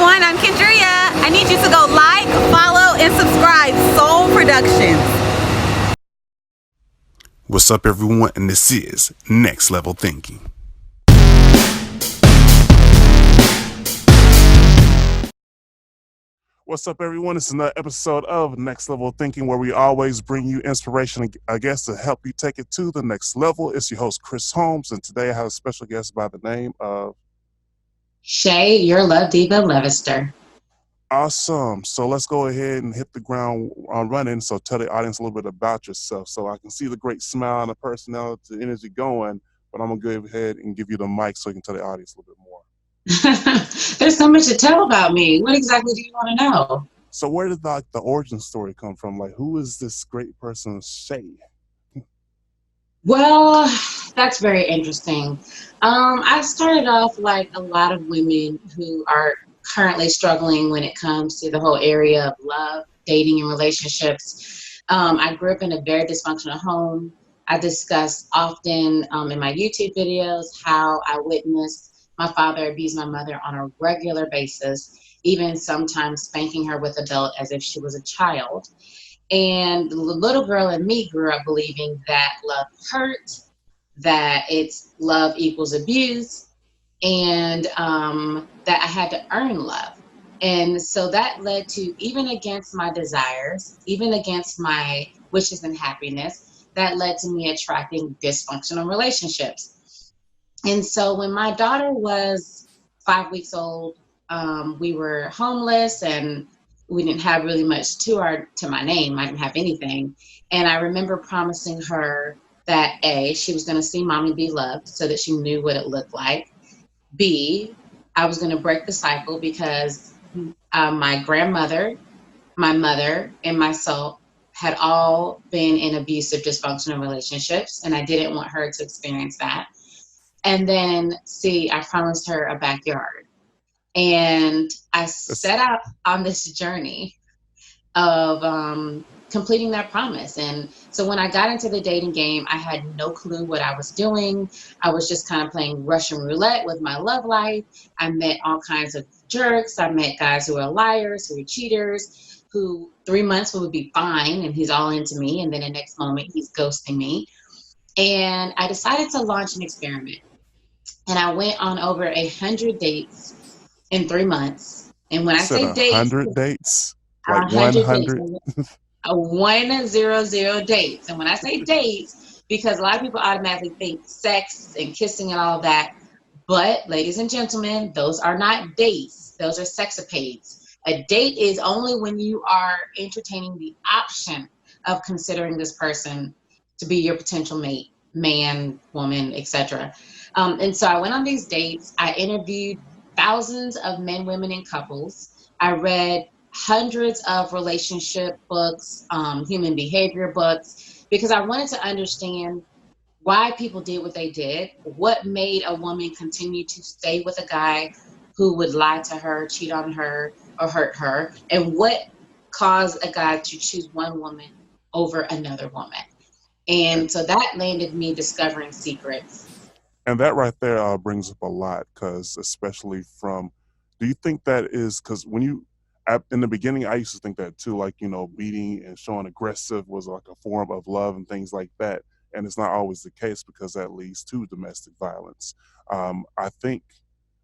everyone. I'm Kendria. I need you to go like, follow, and subscribe Soul Productions. What's up, everyone? And this is Next Level Thinking. What's up, everyone? It's another episode of Next Level Thinking, where we always bring you inspiration, I guess, to help you take it to the next level. It's your host, Chris Holmes, and today I have a special guest by the name of Shay, your love diva, Levister. Awesome. So let's go ahead and hit the ground running. So tell the audience a little bit about yourself. So I can see the great smile and the personality, the energy going, but I'm going to go ahead and give you the mic so you can tell the audience a little bit more. There's so much to tell about me. What exactly do you want to know? So where did the origin story come from? Like, who is this great person, Shay? Well, that's very interesting. I started off like a lot of women who are currently struggling when it comes to the whole area of love, dating, and relationships. I grew up in a very dysfunctional home. I discuss often in my YouTube videos how I witnessed my father abuse my mother on a regular basis, even sometimes spanking her with a belt as if she was a child. And the little girl in me grew up believing that love hurt, that it's love equals abuse, and that I had to earn love. And so that led to, even against my desires, even against my wishes and happiness, that led to me attracting dysfunctional relationships. And so when my daughter was 5 weeks old, we were homeless and we didn't have really much to my name. I didn't have anything. And I remember promising her that A, she was going to see mommy be loved so that she knew what it looked like. B, I was going to break the cycle because my grandmother, my mother, and myself had all been in abusive, dysfunctional relationships, and I didn't want her to experience that. And then C, I promised her a backyard. And I set out on this journey of completing that promise. And so when I got into the dating game, I had no clue what I was doing. I was just kind of playing Russian roulette with my love life. I met all kinds of jerks. I met guys who were liars, who were cheaters, who 3 months would be fine and he's all into me. And then the next moment he's ghosting me. And I decided to launch an experiment. And I went on over 100 dates in 3 months. And when I say dates, 100 dates? Like 100 100? 100 dates. And when I say dates, because a lot of people automatically think sex and kissing and all of that. But ladies and gentlemen, those are not dates. Those are sexapades. A date is only when you are entertaining the option of considering this person to be your potential mate, man, woman, etc. And so I went on these dates. I interviewed thousands of men, women, and couples. I read hundreds of relationship books, human behavior books, because I wanted to understand why people did what they did, what made a woman continue to stay with a guy who would lie to her, cheat on her, or hurt her, and what caused a guy to choose one woman over another woman. And so that landed me discovering secrets. And that right there brings up a lot, because especially from, do you think that is, because when you, in the beginning, I used to think that too, like, you know, beating and showing aggressive was like a form of love and things like that. And it's not always the case, because that leads to domestic violence. I think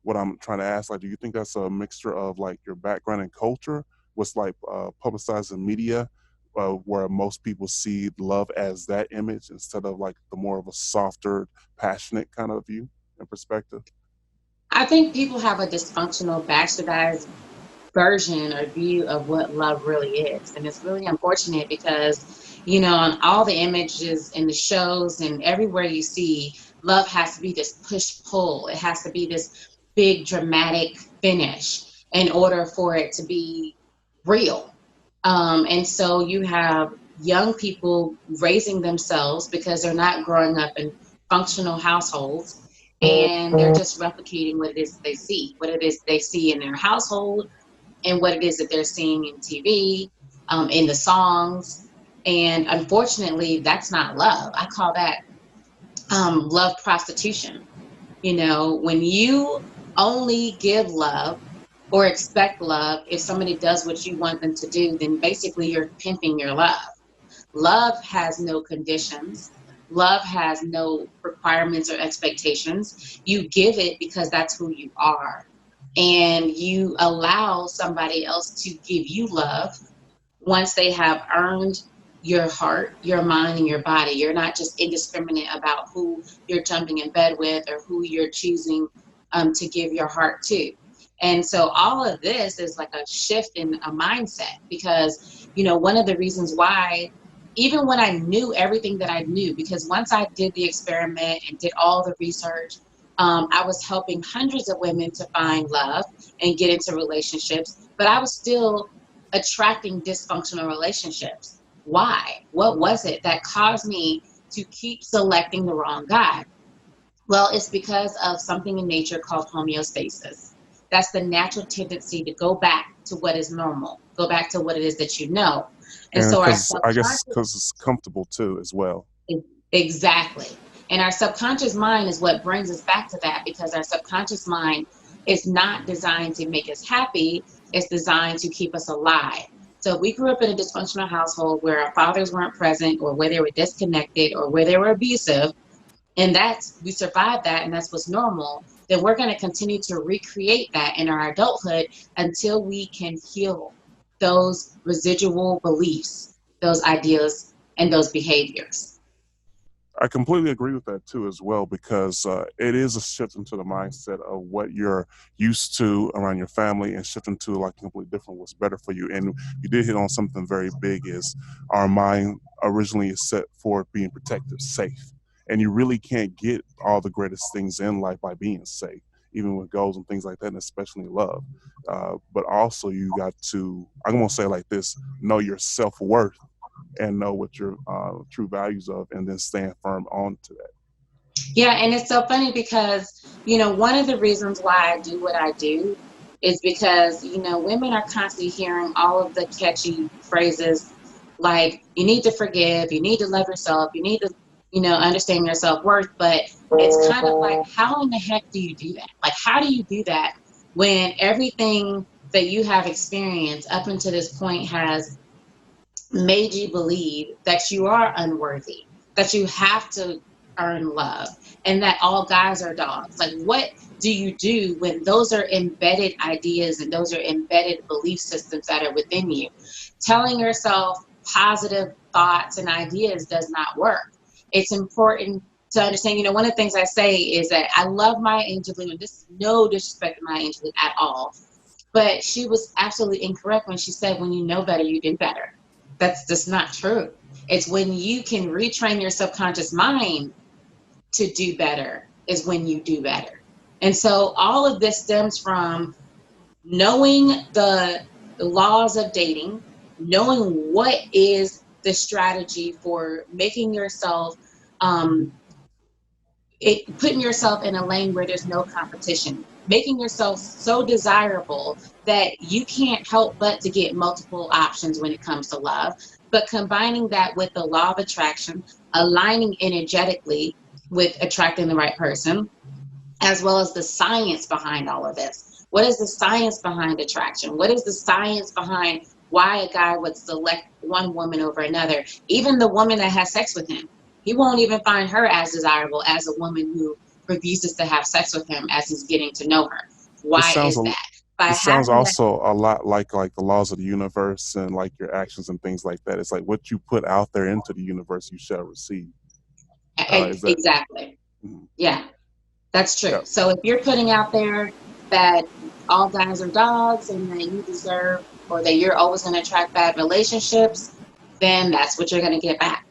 what I'm trying to ask, like, do you think that's a mixture of like your background and culture, what's like publicized in media, where most people see love as that image instead of like the more of a softer, passionate kind of view and perspective? I think people have a dysfunctional, bastardized version or view of what love really is. And it's really unfortunate because, you know, on all the images in the shows and everywhere you see, love has to be this push-pull. It has to be this big, dramatic finish in order for it to be real. And so you have young people raising themselves because they're not growing up in functional households, and they're just replicating what it is they see, what it is they see in their household, and what it is that they're seeing in TV, in the songs. And unfortunately, that's not love. I call that love prostitution. You know, when you only give love or expect love. If somebody does what you want them to do, then basically you're pimping your love. Love has no conditions. Love has no requirements or expectations. You give it because that's who you are. And you allow somebody else to give you love once they have earned your heart, your mind, and your body. You're not just indiscriminate about who you're jumping in bed with or who you're choosing to give your heart to. And so all of this is like a shift in a mindset because, one of the reasons why, even when I knew everything that I knew, because once I did the experiment and did all the research, I was helping hundreds of women to find love and get into relationships, but I was still attracting dysfunctional relationships. Why? What was it that caused me to keep selecting the wrong guy? Well, it's because of something in nature called homeostasis. That's the natural tendency to go back to what is normal, go back to what it is that you know. And And so our because I guess subconscious, because it's comfortable too as well. exactly. And our subconscious mind is what brings us back to that because our subconscious mind is not designed to make us happy, it's designed to keep us alive. So if we grew up in a dysfunctional household where our fathers weren't present or where they were disconnected or where they were abusive, and that's we survived that and that's what's normal, then we're going to continue to recreate that in our adulthood until we can heal those residual beliefs, those ideas, and those behaviors. I completely agree with that too, as well, because it is a shift into the mindset of what you're used to around your family and shifting to like completely different, what's better for you. And you did hit on something very big is our mind originally is set for being protective, safe. And you really can't get all the greatest things in life by being safe, even with goals and things like that, and especially love. But also you got to, I'm going to say it like this, know your self-worth and know what your true values of, and then stand firm on to that. Yeah, and it's so funny because, one of the reasons why I do what I do is because, women are constantly hearing all of the catchy phrases like, you need to forgive, you need to love yourself, you need to, understand your self worth. But it's kind of like, how in the heck do you do that? Like, how do you do that when everything that you have experienced up until this point has made you believe that you are unworthy, that you have to earn love, and that all guys are dogs? Like, what do you do when those are embedded ideas and those are embedded belief systems that are within you? Telling yourself positive thoughts and ideas does not work. It's important to understand, one of the things I say is that I love Maya Angelou, and this is no disrespect to Maya Angelou at all, but she was absolutely incorrect when she said, when you know better, you do better. That's just not true. It's when you can retrain your subconscious mind to do better is when you do better. And so all of this stems from knowing the laws of dating, knowing what is the strategy for making yourself putting yourself in a lane where there's no competition, making yourself so desirable that you can't help but to get multiple options when it comes to love, but combining that with the law of attraction, aligning energetically with attracting the right person, as well as the science behind all of this. What is the science behind attraction? What is the science behind why a guy would select one woman over another? Even the woman that has sex with him, he won't even find her as desirable as a woman who refuses to have sex with him as he's getting to know her. It Why sounds is a, that? By it sounds having that, also a lot like the laws of the universe and like your actions and things like that. It's like what you put out there into the universe, you shall receive. Is that? exactly. Mhm. Yeah, that's Yeah. true. So if you're putting out there that all guys are dogs and that you deserve or that you're always going to attract bad relationships, then that's what you're going to get back.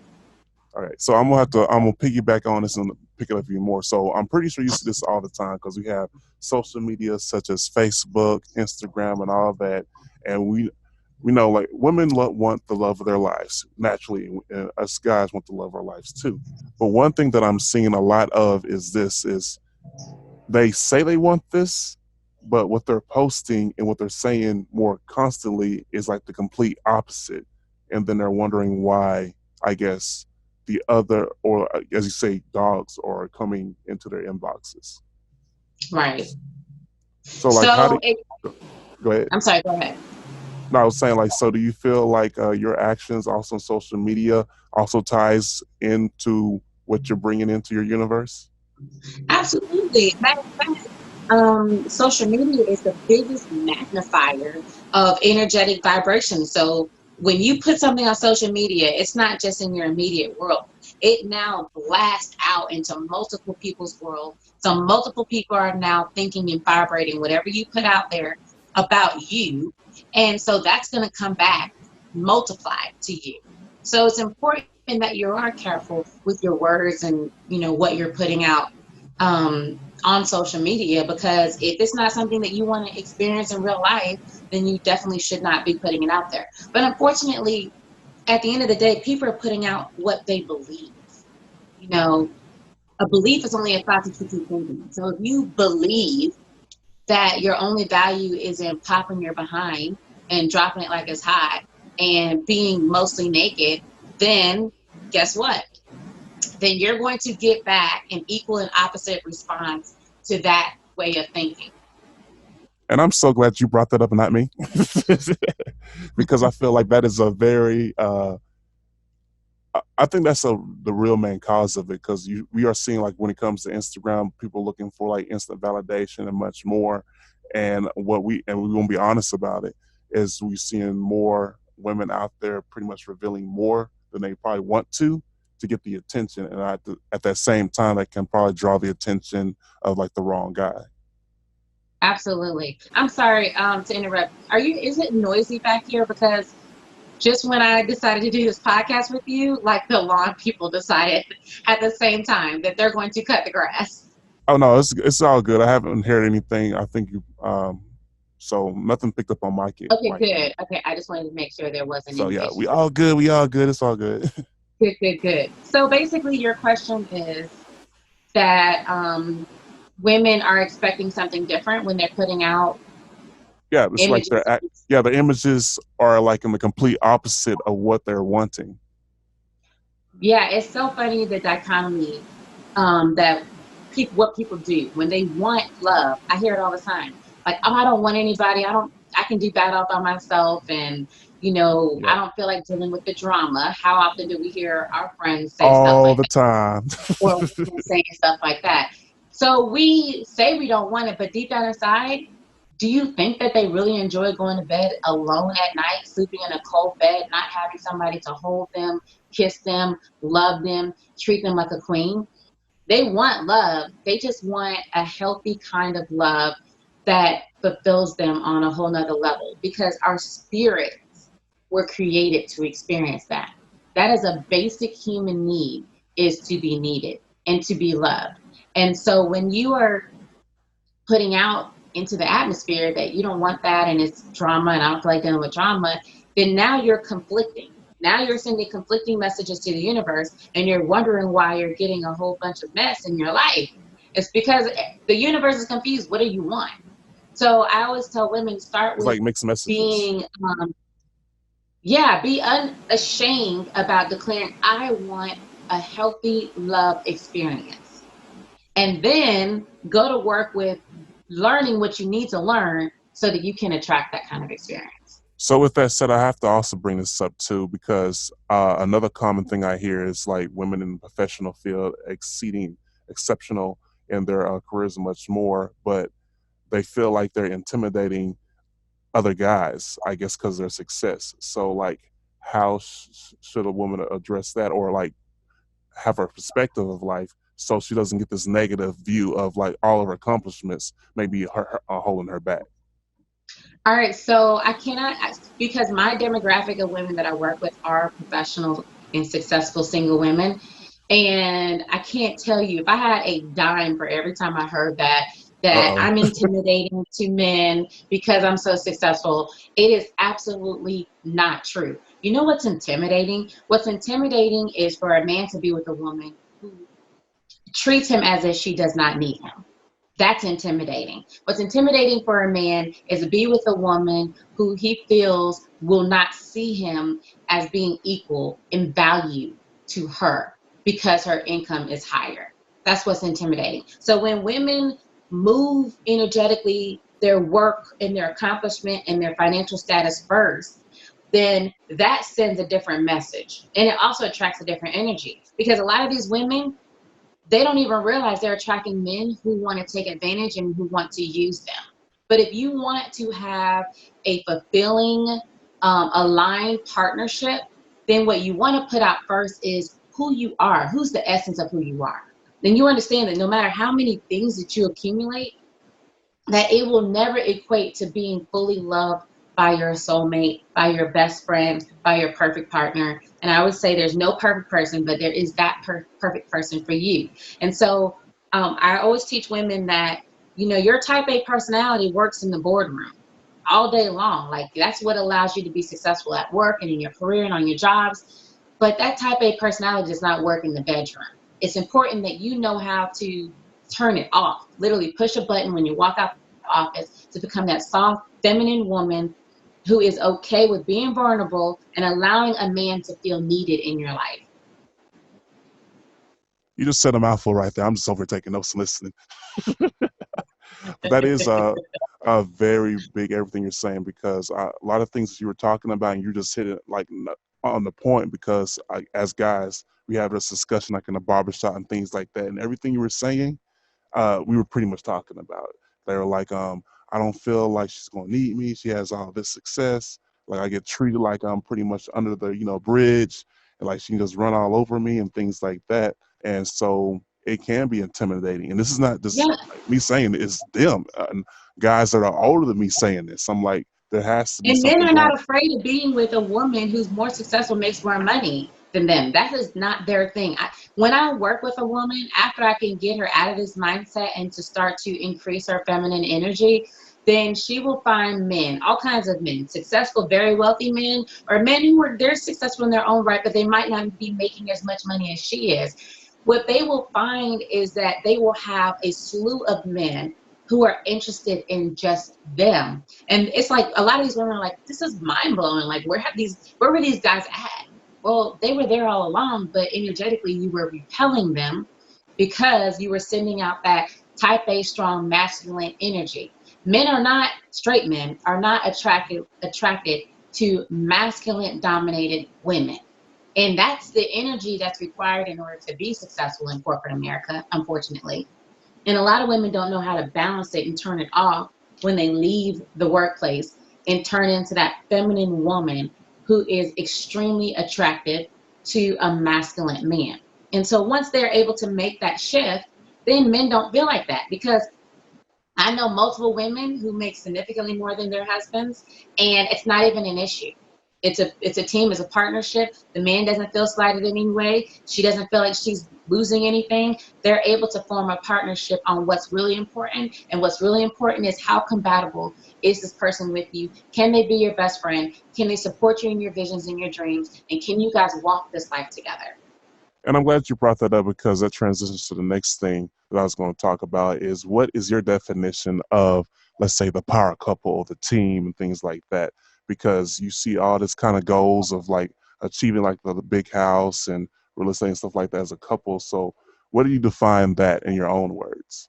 All right, so I'm gonna piggyback on this and pick it up even more. So I'm pretty sure you see this all the time because we have social media such as Facebook, Instagram, and all that, and we know like women want the love of their lives naturally, and us guys want the love of our lives too. But one thing that I'm seeing a lot of is this: is they say they want this, but what they're posting and what they're saying more constantly is like the complete opposite. And then they're wondering why, I guess, the other, or as you say, dogs are coming into their inboxes. Right. So, like, how So do it, you, Go ahead. I'm sorry, go ahead. No, I was saying like, so do you feel like your actions also on social media also ties into what you're bringing into your universe? Absolutely. Matter of fact, social media is the biggest magnifier of energetic vibration. So when you put something on social media, it's not just in your immediate world. It now blasts out into multiple people's world. So multiple people are now thinking and vibrating whatever you put out there about you. And so that's going to come back multiplied to you. So it's important that you are careful with your words and what you're putting out on social media, because if it's not something that you want to experience in real life, then you definitely should not be putting it out there. But unfortunately, at the end of the day, people are putting out what they believe. You know, a belief is only a thought that you keep thinking. So if you believe that your only value is in popping your behind and dropping it like it's hot and being mostly naked, then guess what? Then you're going to get back an equal and opposite response to that way of thinking. And I'm so glad you brought that up and not me, because I feel like that is a very I think that's the real main cause of it, because we are seeing, like, when it comes to Instagram, people looking for like instant validation and much more. And we won't be honest about it, is we seeing more women out there pretty much revealing more than they probably want to get the attention, and at that same time, that can probably draw the attention of like the wrong guy. Absolutely. I'm sorry to interrupt. Is it noisy back here? Because just when I decided to do this podcast with you, like the lawn people decided at the same time that they're going to cut the grass. Oh no, it's all good. I haven't heard anything. I think you so nothing picked up on my kid Okay, right now. good. Okay, I just wanted to make sure there wasn't So any yeah, we issues. all good. We all good. It's all good. Good, good, good. So basically, your question is that women are expecting something different when they're putting out Yeah, it's like images. the images are like in the complete opposite of what they're wanting. Yeah, it's so funny, the dichotomy that what people do when they want love. I hear it all the time. Like, oh, I don't want anybody. I can do that all by myself. And, I Yep. don't feel like dealing with the drama. How often do we hear our friends say stuff All like the that? time. Or women saying stuff like that? So we say we don't want it, but deep down inside, do you think that they really enjoy going to bed alone at night, sleeping in a cold bed, not having somebody to hold them, kiss them, love them, treat them like a queen? They want love. They just want a healthy kind of love that fulfills them on a whole nother level, because our spirits were created to experience that. That is a basic human need, is to be needed and to be loved. And so when you are putting out into the atmosphere that you don't want that and it's drama and I don't feel like dealing with drama, then now you're conflicting. Now you're sending conflicting messages to the universe, and you're wondering why you're getting a whole bunch of mess in your life. It's because the universe is confused. What do you want? So I always tell women, start It's with like mixed messages. being, be unashamed about declaring, I want a healthy love experience. And then go to work with learning what you need to learn so that you can attract that kind of experience. So with that said, I have to also bring this up too, because another common thing I hear is like women in the professional field exceeding exceptional in their careers much more, but they feel like they're intimidating other guys, I guess, because of their success. So like, how should a woman address that, or like have her perspective of life so she doesn't get this negative view of like all of her accomplishments maybe holding her back? All right, so I cannot, because my demographic of women that I work with are professional and successful single women. And I can't tell you, if I had a dime for every time I heard that Uh-oh. I'm intimidating to men because I'm so successful, it is absolutely not true. You know what's intimidating? What's intimidating is for a man to be with a woman who treats him as if she does not need him. That's intimidating. What's intimidating for a man is to be with a woman who he feels will not see him as being equal in value to her because her income is higher. That's what's intimidating. So when women move energetically their work and their accomplishment and their financial status first, then that sends a different message. And it also attracts a different energy, because a lot of these women, they don't even realize they're attracting men who want to take advantage and who want to use them. But if you want to have a fulfilling, aligned partnership, then what you want to put out first is who you are. Who's the essence of who you are? Then you understand that no matter how many things that you accumulate, that it will never equate to being fully loved by your soulmate, by your best friend, by your perfect partner. And I would say there's no perfect person, but there is that perfect person for you. And so I always teach women that, your type A personality works in the boardroom all day long. Like, that's what allows you to be successful at work and in your career and on your jobs. But that type A personality does not work in the bedroom. It's important that you know how to turn it off. Literally push a button when you walk out the office to become that soft, feminine woman who is okay with being vulnerable and allowing a man to feel needed in your life. You just said a mouthful right there. I'm just over taking notes and listening. But that is a very big everything you're saying, because a lot of things you were talking about, and you just hit it like on the point, because as guys, we have this discussion like in the barbershop and things like that, and everything you were saying, we were pretty much talking about. They were like, I don't feel like she's gonna need me. She has all this success. Like, I get treated like I'm pretty much under the bridge, and like she can just run all over me and things like that. And so it can be intimidating. And this is not just me saying it, it's them, and guys that are older than me saying this. I'm like, there has to be And men something are going. not afraid of being with a woman who's more successful, makes more money than them. That is not their thing. When I work with a woman, after I can get her out of this mindset and to start to increase her feminine energy, then she will find men, all kinds of men, successful, very wealthy men, or men they're successful in their own right, but they might not be making as much money as she is. What they will find is that they will have a slew of men who are interested in just them. And it's like a lot of these women are like, this is mind blowing. Like, where were these guys at? Well, they were there all along, but energetically you were repelling them because you were sending out that type A strong masculine energy. Straight men are not attracted to masculine dominated women. And that's the energy that's required in order to be successful in corporate America, unfortunately. And a lot of women don't know how to balance it and turn it off when they leave the workplace and turn into that feminine woman who is extremely attractive to a masculine man. And so once they're able to make that shift, then men don't feel like that, because I know multiple women who make significantly more than their husbands, and it's not even an issue. It's a team, it's a partnership. The man doesn't feel slighted in any way. She doesn't feel like she's losing anything. They're able to form a partnership on what's really important. And what's really important is, how compatible is this person with you? Can they be your best friend? Can they support you in your visions and your dreams? And can you guys walk this life together? And I'm glad you brought that up, because that transitions to the next thing that I was going to talk about is, what is your definition of, let's say, the power couple or the team and things like that? Because you see all this kind of goals of like achieving like the big house and real estate and stuff like that as a couple. So what do you define that in your own words?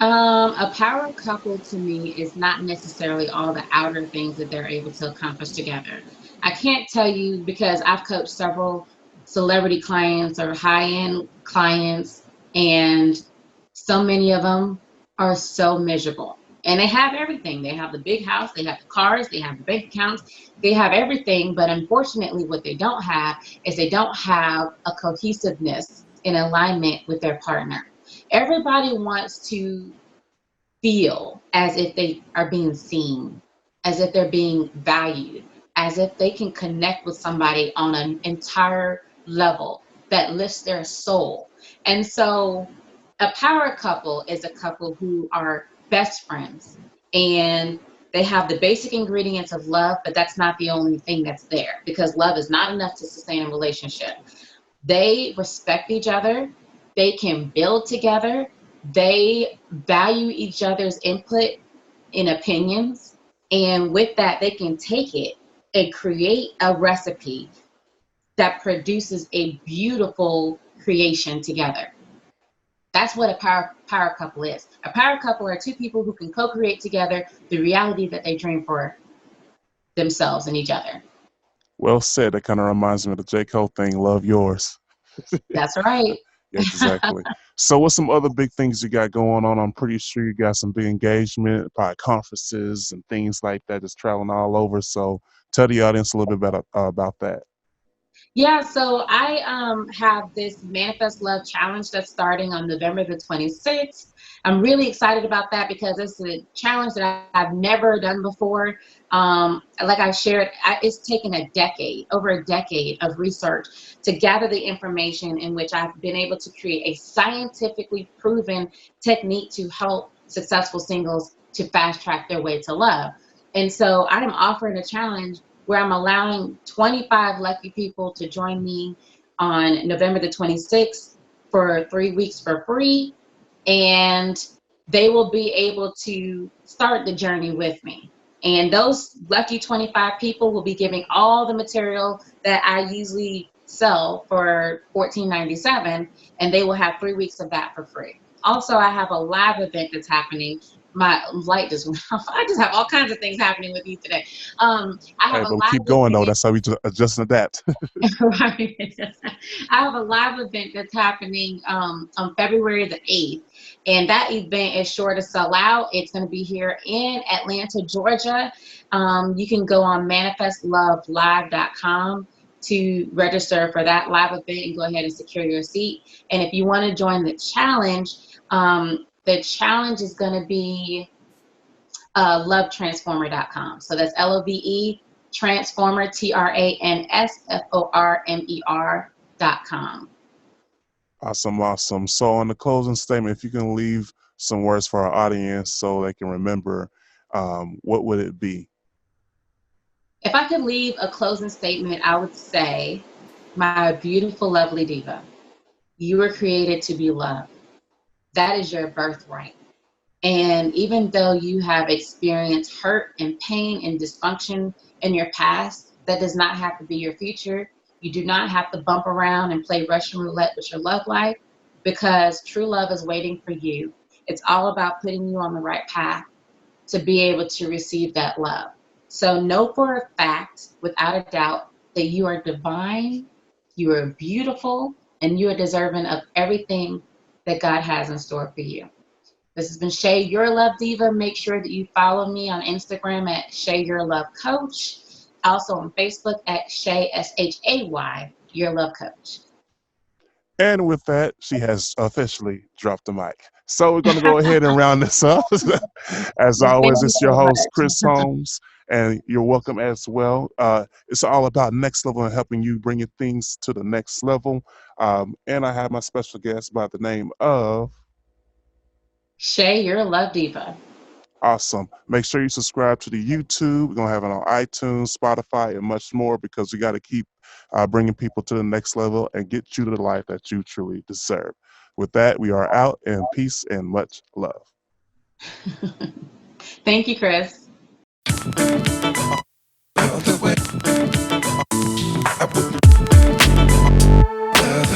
A power couple to me is not necessarily all the outer things that they're able to accomplish together. I can't tell you, because I've coached several celebrity clients or high-end clients, and so many of them are so miserable. And they have everything. They have the big house, they have the cars, they have the bank accounts, they have everything. But unfortunately, what they don't have is they don't have a cohesiveness in alignment with their partner. Everybody wants to feel as if they are being seen, as if they're being valued, as if they can connect with somebody on an entire level that lifts their soul. And so a power couple is a couple who are best friends, and they have the basic ingredients of love, but that's not the only thing that's there, because love is not enough to sustain a relationship. They respect each other. They can build together. They value each other's input and opinions. And with that, they can take it and create a recipe that produces a beautiful creation together. That's what a power couple is. A power couple are two people who can co-create together the reality that they dream for themselves and each other. Well said. That kind of reminds me of the J. Cole thing, Love Yours. That's right. Yeah, exactly. So what's some other big things you got going on? I'm pretty sure you got some big engagement, probably conferences and things like that, just traveling all over. So tell the audience a little bit about that. Yeah, so I have this Manifest Love Challenge that's starting on November the 26th. I'm really excited about that because it's a challenge that I've never done before. Like I shared, it's taken over a decade of research to gather the information in which I've been able to create a scientifically proven technique to help successful singles to fast track their way to love. And so I'm offering a challenge where I'm allowing 25 lucky people to join me on November the 26th for 3 weeks for free. And they will be able to start the journey with me. And those lucky 25 people will be giving all the material that I usually sell for $14.97, and they will have 3 weeks of that for free. Also, I have a live event that's happening. My light just went off. I just have all kinds of things happening with you today. I have Hey, a but live keep going though. event. That's how we just adjust to that. Right. I have a live event that's happening on February the 8th, and that event is sure to sell out. It's going to be here in Atlanta, Georgia. You can go on manifestlovelive.com to register for that live event and go ahead and secure your seat. And if you want to join the challenge is going to be lovetransformer.com. So that's LOVE transformer, TRANSFORMER.com. Awesome. So on the closing statement, if you can leave some words for our audience so they can remember, what would it be? If I could leave a closing statement, I would say, my beautiful, lovely diva, you were created to be loved. That is your birthright. And even though you have experienced hurt and pain and dysfunction in your past, that does not have to be your future. You do not have to bump around and play Russian roulette with your love life, because true love is waiting for you. It's all about putting you on the right path to be able to receive that love. So know for a fact, without a doubt, that you are divine, you are beautiful, and you are deserving of everything that God has in store for you. This has been Shay, Your Love Diva. Make sure that you follow me on Instagram at Shay Your Love Coach. Also on Facebook at Shay, SHAY, Your Love Coach. And with that, she has officially dropped the mic. So we're going to go ahead and round this up. As Thank always, you it's your so host, much. Chris Holmes, and you're welcome as well. It's all about next level and helping you bring your things to the next level. And I have my special guest by the name of Shay, Your Love Diva. Awesome. Make sure you subscribe to the YouTube. We're going to have it on iTunes, Spotify, and much more, because we got to keep bringing people to the next level and get you to the life that you truly deserve. With that, we are out, and peace and much love. Thank you, Chris. The way I would love